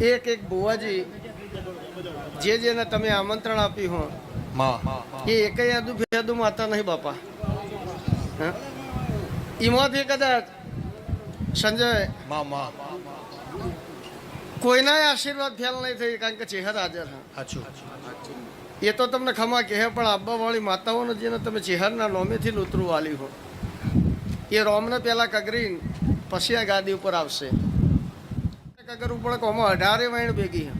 એક એક બુવાજી જેને તમે આમંત્રણ આપ્યું હો એ એક યાદુ ભેદુ માતા નહીં બાપા. એમાંથી કદાચ સંજય કોઈના આશીર્વાદ ફેલ નહીં થઈ, કારણ કે ચેહર હાજર એ તો તમને ખમા કહે, પણ આબ્બાવાળી માતાઓને જેને તમે ચેહરના નોમેથી લૂતરું વાલી હો એ રોમને પહેલાં કગરીને પછી આ ગાદી ઉપર આવશે. કગર ઉપર કોમાં 18 વાણ ભેગી,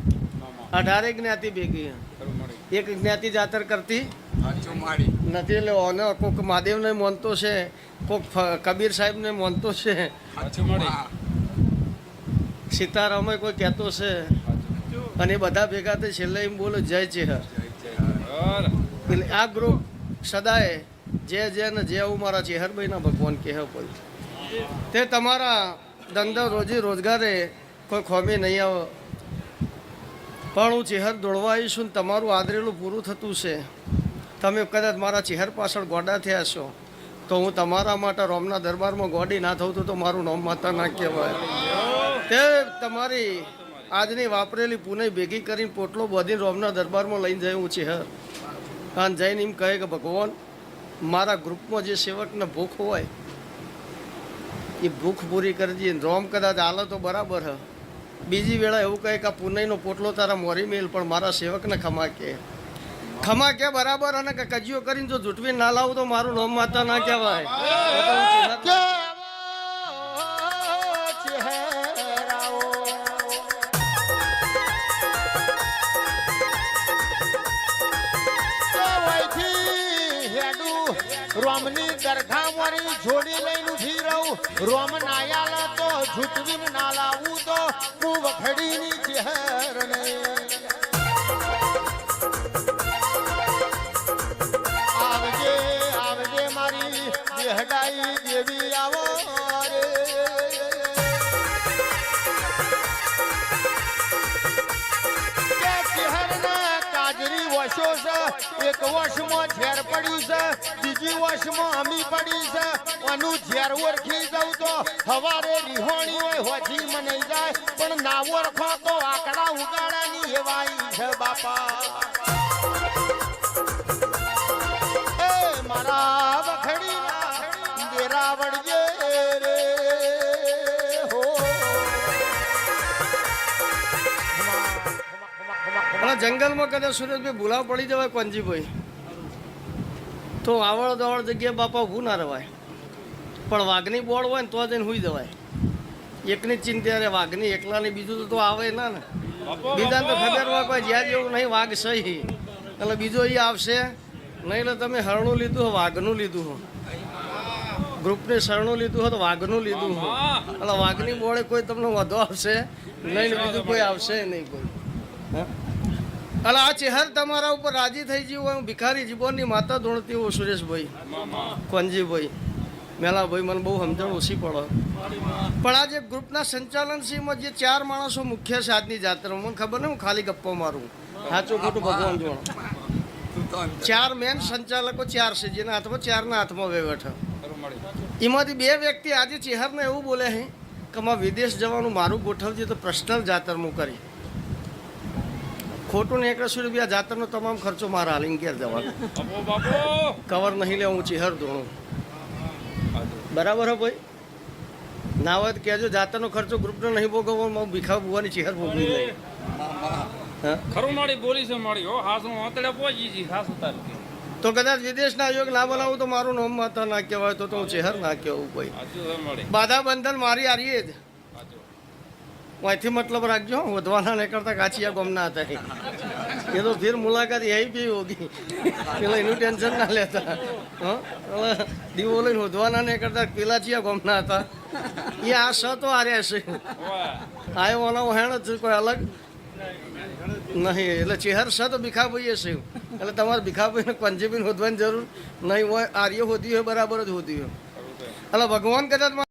18 જ્ઞાતિ ભેગી. એક જ્ઞાતિ જાતર કરતી નથી, એટલે ઓને કોઈક મહાદેવને માનતો છે, કોઈક કબીર સાહેબને માનતો છે, સીતારામે કોઈ કહેતો છે, અને બધા ભેગા થઈ છેલ્લે એમ બોલો જય ચેહર. એટલે આ ગ્રુપ સદાય જે ને જેવું મારા ચેહરભાઈના ભગવાન કહેવા પડે તે તમારા ધંધો રોજી રોજગારે કોઈ ખોમી નહીં આવે. પણ હું ચેહર દોડવા આવીશું ને તમારું આદરેલું પૂરું થતું છે. તમે કદાચ મારા ચેહર પાછળ ગોડા થયા છો તો હું તમારા માટે રોમના દરબારમાં ગોડી ના થવું તો મારું નામ માતા ના કહેવાય. તે તમારી આજની વાપરેલી પુનઃ ભેગી કરીને પોટલો બધીને રોમના દરબારમાં લઈને જાય હું ચેહર. અને જઈને એમ કહે કે ભગવાન મારા ગ્રુપમાં જે સેવકને ભૂખ હોય એ ભૂખ પૂરી કરજે. રોમ કદાચ હાલે તો બરાબર હ, બીજી વેળા એવું કહે કે પુનઈનો પોટલો તારા મોરી મેલ, પણ મારા સેવકને ખમા કે બરાબર. અને કે કજીઓ કરીને જો જૂટવી ના લાવું તો મારું નામ માતા ના કહેવાય. રોમની દરગાહ મારી જોડી લઈને ઉભી રહું, રોમ ના આલે તો જૂટવીને ના લાવું તો હું વખડીની ચેહરને આવજે આવજે મારી બેહડાઈ દેવી આવો રે. કાજરી વશો છે, એક વર્ષમાં ઝેર પડ્યું છે, બીજી વર્ષમાં અમી પડી છે. આનું ઝેર ઓળખી દઉં તો હવારે રિહોણી હોય હોજી મને જાય, પણ ના ઓળખો તો આકડા ઉગાડાની એવાઈ છે બાપા. એ મારા વખડીના દેરા વળજે રે હો. જંગલમાં કદાચ સુરેશભાઈ ભૂલા પડી જવાય કોંજીભાઈ તો આવડ દવડ જગ્યાએ બાપા ઊભું ના રવાય. પણ વાઘની બોળ હોય ને તો જઈને હુઈ જવાય. એકની જ ચિંતા રે વાઘની, એકલાની બીજું તો આવે ના ને. બીજાને તો ખબર હોય કોઈ જ્યાં જેવું નહીં વાઘ સહી, એટલે બીજો એ આવશે નહીં. એટલે તમે હરણું લીધું હોય, વાઘનું લીધું હોય, ગ્રુપને શરણું લીધું હોય તો વાઘનું લીધું હોય, એટલે વાઘની બોળે કોઈ તમને વધુ આવશે નહીં, બીજું કોઈ આવશે નહીં કોઈ. એટલે આ ચેહર તમારા ઉપર રાજી થઈ ગયું હોય. હું ભિખારી જીવનની માતા ધૂણતી હોઉં સુરેશભાઈ, કોંજીભાઈ, મેલાભાઈ, મને બહુ સમજણ ઓછી પડે. પણ આ જે ગ્રુપના સંચાલનશીમાં જે 4 માણસો મુખ્ય છે આજની જાત્રામાં, મને ખબર નહીં, હું ખાલી ગપ્પો મારું, સાચું ખોટું ભગવાન જોણો. 4 મેન સંચાલકો 4 છે, જેના હાથમાં 4ના હાથમાં વહીવટ. એમાંથી 2 વ્યક્તિ આજે ચેહરને એવું બોલે છે કે મારે વિદેશ જવાનું મારું ગોઠવજે તો પર્સનલ જાતરમું કરી. ખોટું ને 1 રૂપિયા જાતરનો તમામ ખર્ચો મારા હાલીને ઘેર જવાનો, કવર નહીં લે હું ચેહર ધોણું. બરાબર હો ભાઈ? ના હોય તો કહેજો, જાતરનો ખર્ચો ગ્રુપનો નહીં ભોગવવાનો, ભીખા ભૂવાની ચેહર ભોગવી લઈ. ખરું મારી બોલી છે મારી હો, હાસું આતડે પહોંચી જી હાસું તારું. તો કદાચ વિદેશના યોગ ના બનાવું તો મારું નામ માતા ના કહેવાય, તો હું ચેહર ના કહેવું ભાઈ. બાધા બંધન મારી આરીએ જ અહીંથી મતલબ રાખજો, વધવાના નહીં કરતા કાચિયા ગમના હતા એ તો ફિર મુલાકાત यही भी होगी, પેલા એનું ટેન્શન ના લેતા. દીવો લઈને વધવાના નહીં કરતા પેલા ચિયા ગમના હતા એ આ સ તો આર્યા છે, આયો વાળા હેણ જ કોઈ અલગ નહીં. એટલે ચેહર સ તો ભીખાભાઈએ છે, એટલે તમારે ભીખાભાઈને કોંજીબીને હોદવાની જરૂર નહીં હોય. આર્ય હોતી હોય બરાબર જ હોતી હોય. એટલે ભગવાન કદાચ